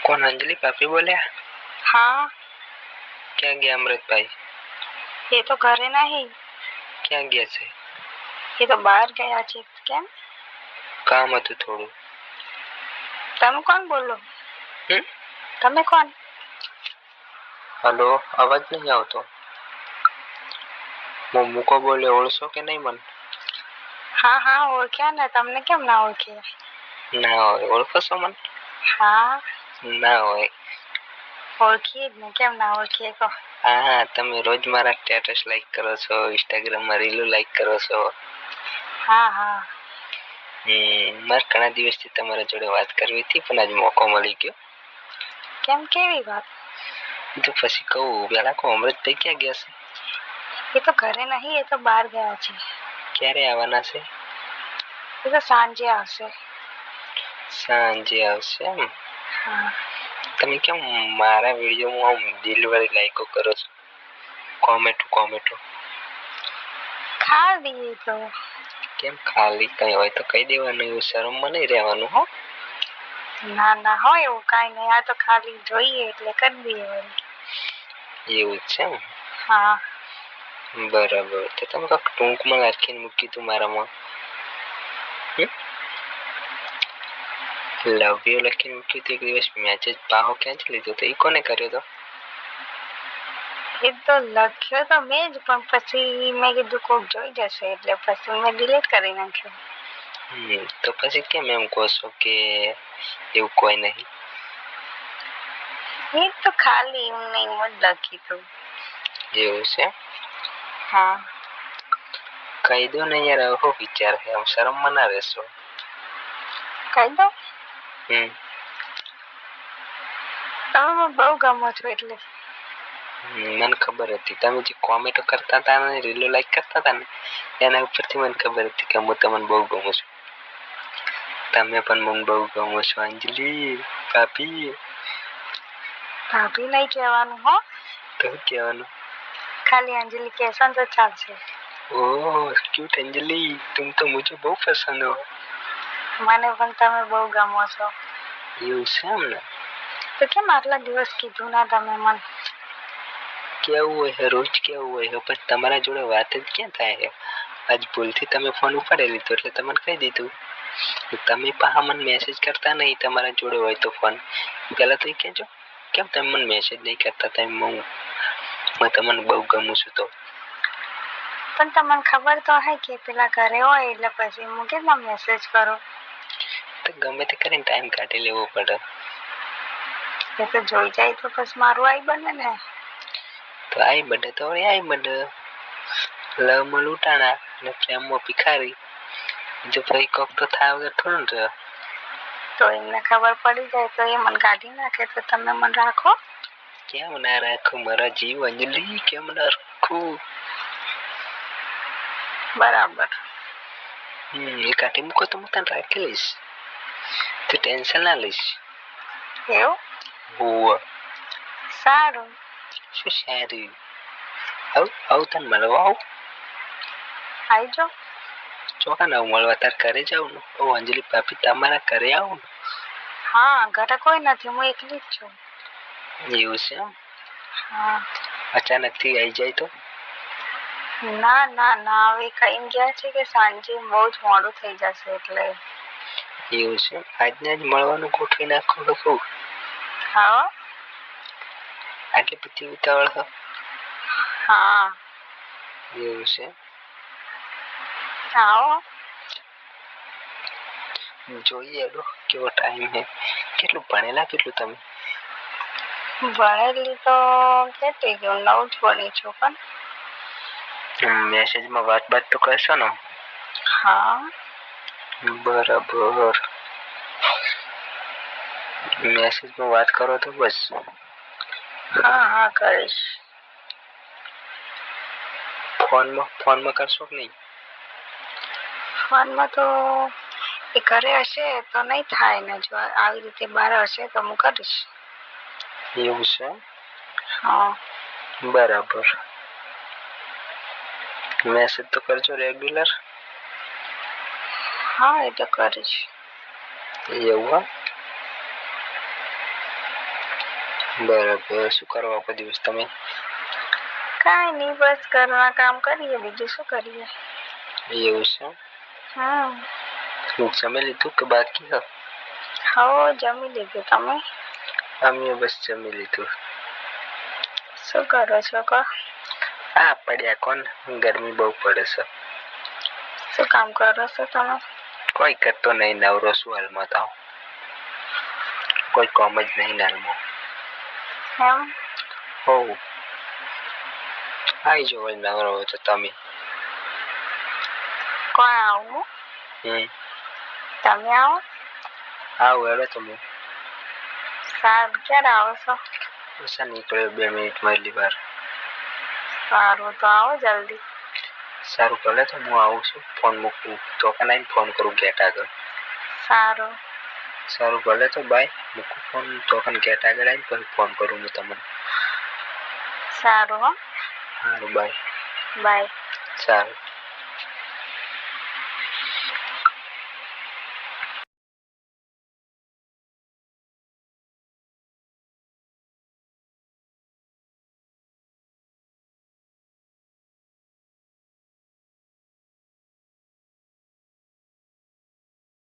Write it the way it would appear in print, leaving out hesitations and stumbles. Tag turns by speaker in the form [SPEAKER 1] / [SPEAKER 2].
[SPEAKER 1] कौन अंजलि पापी बोलिया?
[SPEAKER 2] हाँ।
[SPEAKER 1] क्या गया अमृत भाई?
[SPEAKER 2] ये तो घरे नहीं।
[SPEAKER 1] क्या गया છે?
[SPEAKER 2] ये तो બહાર ગયા છે. કેમ?
[SPEAKER 1] કામ હતું થોડું.
[SPEAKER 2] તમે કોણ બોલો?
[SPEAKER 1] હમ?
[SPEAKER 2] તમે કોણ?
[SPEAKER 1] હલો, અવાજ નહીં આવતો. મૂકો બોલે ઓળશો કે નહીં મને?
[SPEAKER 2] હા હા ઓળખ્યા ને. તમને કેમ ના ઓળખે?
[SPEAKER 1] ના હોય. ઓળખો છો મને?
[SPEAKER 2] હા
[SPEAKER 1] ના હોય.
[SPEAKER 2] ઓળખીએ જ ને. કેમ ના ઓળખીએ કહો?
[SPEAKER 1] હા, તમે રોજ મારા સ્ટેટસ લાઈક કરો છો, ઇન્સ્ટાગ્રામમાં રીલો લાઈક કરો છો.
[SPEAKER 2] હા હા.
[SPEAKER 1] મારે ઘણા દિવસથી તમારા જોડે વાત કરવી હતી, પણ આજ મોકો મળી ગયો.
[SPEAKER 2] કેમ? કેવી વાત?
[SPEAKER 1] તો પછી કહું. પેલા કહું, અમૃતભાઈ ક્યાં ગયા છે?
[SPEAKER 2] એ તો ઘરે નહીં, એ તો બહાર ગયા છે.
[SPEAKER 1] ક્યારે આવવાના છે?
[SPEAKER 2] એ તો સાંજે આવશે.
[SPEAKER 1] સાંજે આવશે એમ?
[SPEAKER 2] હા.
[SPEAKER 1] તમે કેમ મારા વિડીયોમાં આમ દિલવાળી લાઈકો કરો છો? કોમેન્ટો
[SPEAKER 2] ખાલી તો
[SPEAKER 1] કેમ ખાલી? કઈ હોય તો કહી દેવાનું, એવું શરમમાં નહીં રહેવાનું. હો
[SPEAKER 2] ના ના હોય એવું કાંઈ નહીં. આ તો ખાલી જોઈએ એટલે કરી દઈએ વળી.
[SPEAKER 1] એવું છે એમ?
[SPEAKER 2] હા.
[SPEAKER 1] બરાબર. તો તમે કાંઈક ટૂંકમાં રાખીને મૂક્યું તું મારામાં. લવ યુ લખીને મૂક્યું હતું એક દિવસ. મેસેજ પાહો ક્યાંથી લીધો તો? એ કોને કર્યો તો?
[SPEAKER 2] એ તો લખ્યો તો મેં જ, પણ પછી મેં કીધું કોક જોઈ જશે એટલે પછી મેં ડિલીટ કરી નાખ્યો.
[SPEAKER 1] તો પછી કેમ એમ કહો છો કે એવું કોઈ નહીં?
[SPEAKER 2] એ તો ખાલી એમને એમ જ લખી તું.
[SPEAKER 1] એવું છે?
[SPEAKER 2] હા.
[SPEAKER 1] કહી દો ને યાર. આવો વિચાર છે, આમ શરમમાં ના રહેશો?
[SPEAKER 2] કહી દો. તમે મને બહુ ગમો છો એટલે.
[SPEAKER 1] મને ખબર હતી. તમે જે કોમેન્ટો કરતા હતા ને, રીલો લાઈક કરતા હતા ને, એના ઉપરથી મને ખબર હતી કે હું તમને બહુ ગમું છું. તમે પણ મને બહુ ગમો છો અંજલિ ભાભી.
[SPEAKER 2] ભાભી નહીં કહેવાનું હો.
[SPEAKER 1] તો કહેવાનું?
[SPEAKER 2] ખાલી અંજલિ કહેશો ને તો ચાલશે.
[SPEAKER 1] ओह क्यूट अंजलि, तुम तो मुझे बहुत पसंद हो.
[SPEAKER 2] મને પણ તમે બહુ ગમો છો.
[SPEAKER 1] એવું છે એમ ને?
[SPEAKER 2] તો કેમ આટલા દિવસ કીધું ના તમે મને?
[SPEAKER 1] કેવું હોય રોજ કેવું હોય, પણ તમારા જોડે વાત જ ક્યાં થાય છે? આજ ભૂલથી તમે ફોન ઉપાડી લીધો એટલે તમને કહી દીધું. તમે પાછા મને મેસેજ કરતા નહીં તમારા જોડે હોય તો ફોન. પેલા તો એ કહેજો કેમ તમે મને મેસેજ નહીં કરતા? હું તમને બહુ ગમું છું તો.
[SPEAKER 2] પણ તમને ખબર તો હે કે પેલા ઘરે હોય એટલે પછી હું કેટલા મેસેજ કરું.
[SPEAKER 1] તો ગમે તે કરીને ટાઈમ કાઢી લેવો પડે.
[SPEAKER 2] એ તો જોઈ જાય તો પછી મારું આઈ બને ને.
[SPEAKER 1] તો આઈ બને તો આઈ બને. લવમાં લૂંટાણા અને પ્રેમમાં ભિખારી. જો ભાઈ કોક તો થાય વગર થોડું ને.
[SPEAKER 2] તો એમને ખબર પડી જાય તો એ મને કાઢી નાખે તો તમે મને રાખો?
[SPEAKER 1] કેમ ના રાખું મારા જીવ અંજલિ, કેમ ના રાખું?
[SPEAKER 2] બરાબર.
[SPEAKER 1] એ કાઢી મૂકો તો હું તને રાખી લઈશ. તું ટેન્શન ના લઈશ.
[SPEAKER 2] એવું?
[SPEAKER 1] હોવ.
[SPEAKER 2] સારું.
[SPEAKER 1] શું સારું? આવું તને મળવા આવું?
[SPEAKER 2] આવી જાઓ.
[SPEAKER 1] ચોકા ના મળવા તાર ઘરે જાઉં ને? ઓ અંજલિ ભાભી તમારા ઘરે આવું ને?
[SPEAKER 2] હા, ઘરે કોઈ નથી, હું એકલી જ છું.
[SPEAKER 1] એવું છે એમ?
[SPEAKER 2] હા.
[SPEAKER 1] અચાનક થી આવી જાય તો?
[SPEAKER 2] ના ના ના, હવે કઈ ગયા છે કે સાંજે બહુ જ મોડું થઈ જશે એટલે.
[SPEAKER 1] એવું છે? આજને જ મળવાનું ગોઠવી નાખો તો કહું.
[SPEAKER 2] હા.
[SPEAKER 1] આટલી બધી ઉતાવળ છે?
[SPEAKER 2] હા.
[SPEAKER 1] એવું છે?
[SPEAKER 2] આવો.
[SPEAKER 1] જોઈએ કેવો ટાઈમ છે. કેટલું ભણેલા કેટલું તમે?
[SPEAKER 2] ભણેલી તો કેટલી ગયું, 9 જ ભણી છું. પણ
[SPEAKER 1] મેસેજમાં વાત તો કરશો ને?
[SPEAKER 2] હા.
[SPEAKER 1] બરાબર. મેસેજમાં વાત કરો તો બસ.
[SPEAKER 2] હા હા કરીશ.
[SPEAKER 1] ફોનમાં કરશો કે નહીં?
[SPEAKER 2] ફોનમાં તો એ ઘરે હશે તો નહીં થાય ને. જો આવી રીતે બહાર હશે તો હું કરીશ.
[SPEAKER 1] એવું છે?
[SPEAKER 2] હા.
[SPEAKER 1] બરાબર. મેસેજ તો કરજો રેગ્યુલર.
[SPEAKER 2] હા એ તો કરીશ.
[SPEAKER 1] એવું? બરાબર. શું કરો આખો દિવસ તમે?
[SPEAKER 2] કાંઈ નહીં, બસ ઘરના કામ કરીએ, બીજું શું કરીએ.
[SPEAKER 1] એવું છે?
[SPEAKER 2] હા.
[SPEAKER 1] જમી લીધું કે બાકી?
[SPEAKER 2] હો, જમી લીધું. તમે?
[SPEAKER 1] અમે બસ જમી લીધું.
[SPEAKER 2] શું કરો છો કહો?
[SPEAKER 1] આ પડ્યા કોણ, ગરમી બહુ પડે છે.
[SPEAKER 2] શું કામ કરો છો તમે?
[SPEAKER 1] કોઈ કરતો નહીં, નવરો શું હાલમાં તો. કોઈ કામ જ નહીં હાલમાં.
[SPEAKER 2] એમ?
[SPEAKER 1] હો. આવી જાઓ નવરો હોય તો તમે.
[SPEAKER 2] કોણ આવું? તમે આવો?
[SPEAKER 1] આવો હેડો તમે.
[SPEAKER 2] સારું, ક્યારે આવો છો?
[SPEAKER 1] ઓછા નીકળ્યો 2 મિનિટમાં એટલી વાર.
[SPEAKER 2] સારું, તો આવો જલ્દી.
[SPEAKER 1] સારું, ભલે તો હું આવું છું. ફોન મૂકું તો કને ફોન કરું ગેટ આગળ.
[SPEAKER 2] સારું.
[SPEAKER 1] સારું, ભલે તો બાય. મૂકું ફોન તો કને ગેટ આગળ આવીને પછી ફોન કરું હું તમને.
[SPEAKER 2] સારું હો.
[SPEAKER 1] સારું, બાય.
[SPEAKER 2] બાય.
[SPEAKER 1] સારું.